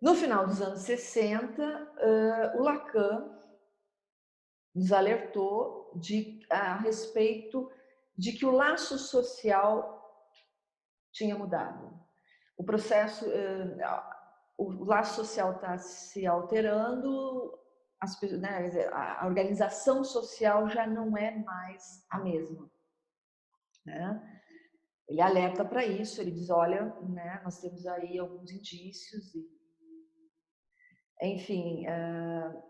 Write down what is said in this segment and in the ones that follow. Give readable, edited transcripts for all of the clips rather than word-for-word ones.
No final dos anos 60, o Lacan nos alertou a respeito de que o laço social tinha mudado. O processo, o laço social está se alterando, né, a organização social já não é mais a mesma, né? Ele alerta para isso, ele diz, olha, né, nós temos aí alguns indícios, enfim,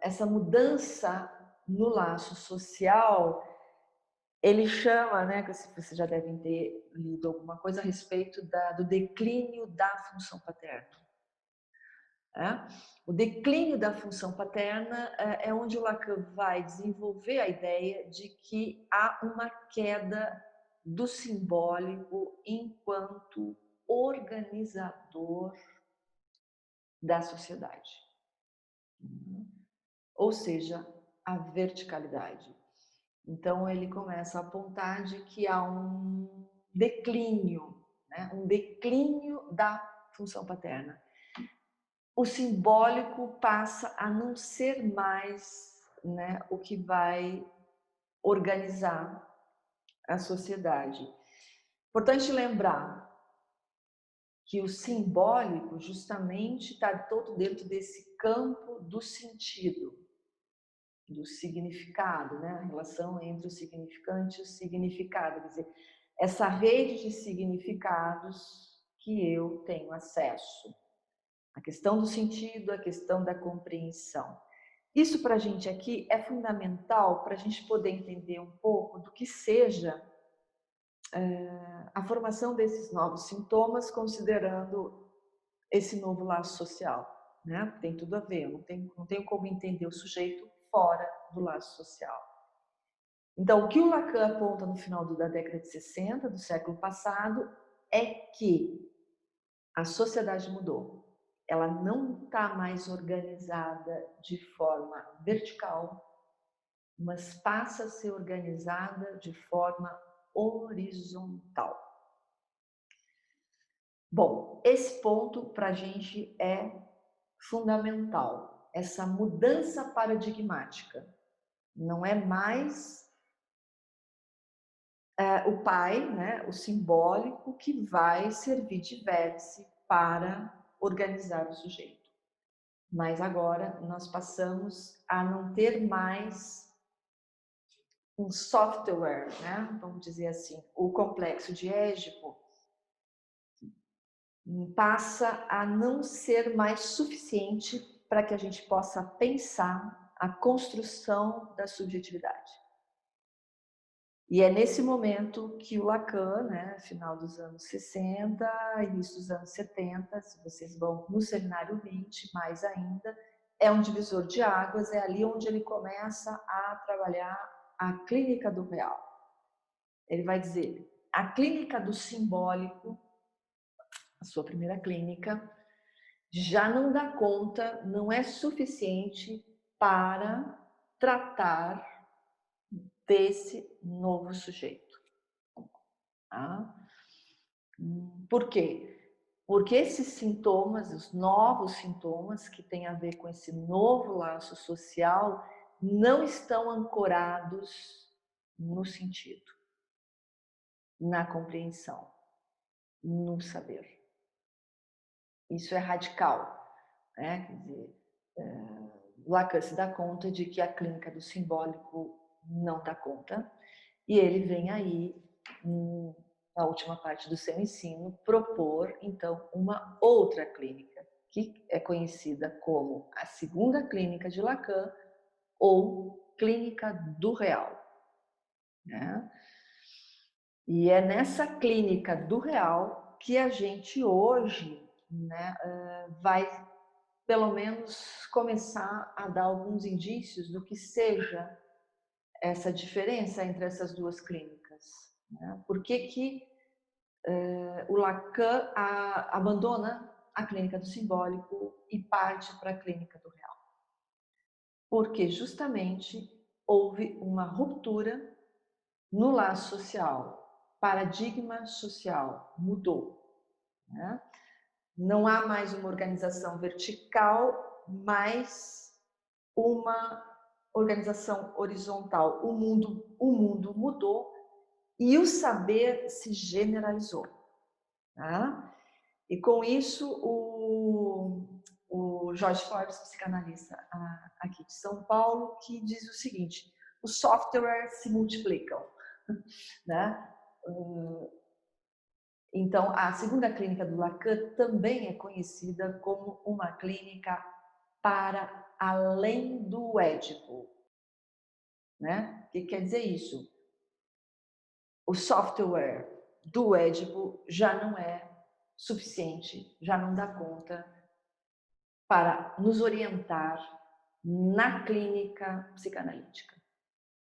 essa mudança no laço social, ele chama, né, que vocês já devem ter lido alguma coisa a respeito do declínio da função paterna. Né? O declínio da função paterna é onde o Lacan vai desenvolver a ideia de que há uma queda do simbólico enquanto organizador da sociedade. Ou seja, a verticalidade. Então, ele começa a apontar de que há um declínio, né? Um declínio da função paterna. O simbólico passa a não ser mais, né, o que vai organizar a sociedade. Importante lembrar que o simbólico justamente está todo dentro desse campo do sentido, do significado, né? A relação entre o significante e o significado, quer dizer, essa rede de significados que eu tenho acesso. A questão do sentido, a questão da compreensão. Isso para a gente aqui é fundamental para a gente poder entender um pouco do que seja a formação desses novos sintomas, considerando esse novo laço social, né? Tem tudo a ver, eu não tenho como entender o sujeito fora do laço social. Então, o que o Lacan aponta no final da década de 60, do século passado, é que a sociedade mudou. Ela não está mais organizada de forma vertical, mas passa a ser organizada de forma horizontal. Bom, esse ponto para a gente é fundamental, essa mudança paradigmática. Não é mais o pai, né, o simbólico, que vai servir de vértice para organizar o sujeito. Mas agora nós passamos a não ter mais um software, né? Vamos dizer assim, o complexo de Édipo passa a não ser mais suficiente para que a gente possa pensar a construção da subjetividade. E é nesse momento que o Lacan, né, final dos anos 60, início dos anos 70, se vocês vão no seminário 20, mais ainda, é um divisor de águas, é ali onde ele começa a trabalhar a clínica do real. Ele vai dizer, a clínica do simbólico, a sua primeira clínica, já não dá conta, não é suficiente para tratar desse novo sujeito. Tá? Por quê? Porque esses sintomas, os novos sintomas que têm a ver com esse novo laço social, não estão ancorados no sentido, na compreensão, no saber. Isso é radical, né? Quer dizer, Lacan se dá conta de que a clínica do simbólico não dá conta, e ele vem aí, na última parte do seu ensino, propor, então, uma outra clínica, que é conhecida como a segunda clínica de Lacan, ou clínica do real. Né? E é nessa clínica do real que a gente hoje, né, vai, pelo menos, começar a dar alguns indícios do que seja essa diferença entre essas duas clínicas. Né? Por que o Lacan abandona a clínica do simbólico e parte para a clínica do real? Porque justamente houve uma ruptura no laço social, paradigma social mudou. Né? Não há mais uma organização vertical, mas uma organização horizontal. O mundo mudou e o saber se generalizou. Tá? E com isso, o Jorge Forbes, psicanalista aqui de São Paulo, que diz o seguinte: os softwares se multiplicam. Né? Então, a segunda clínica do Lacan também é conhecida como uma clínica para além do Édipo. Né? O que quer dizer isso? O software do Édipo já não é suficiente, já não dá conta para nos orientar na clínica psicanalítica.